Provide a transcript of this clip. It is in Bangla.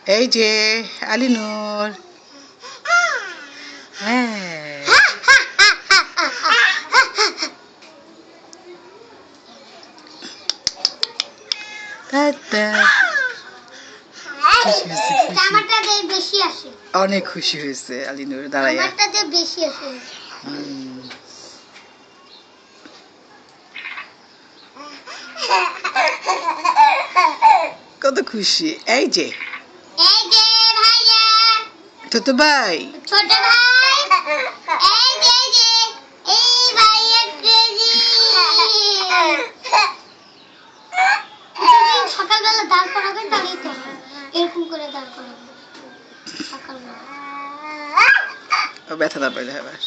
এই যে আলিনুর। হ্যাঁ, অনেক খুশি হয়েছে আলিনুর দাঁড়াইয়া। কত খুশি। এই যে ছোট ভাই, সকালবেলা দাঁড় করাবেন, তাহলেই তো এরকম করে দাঁড় করাবেন সকালবেলা। ব্যথা না পাইলে আবার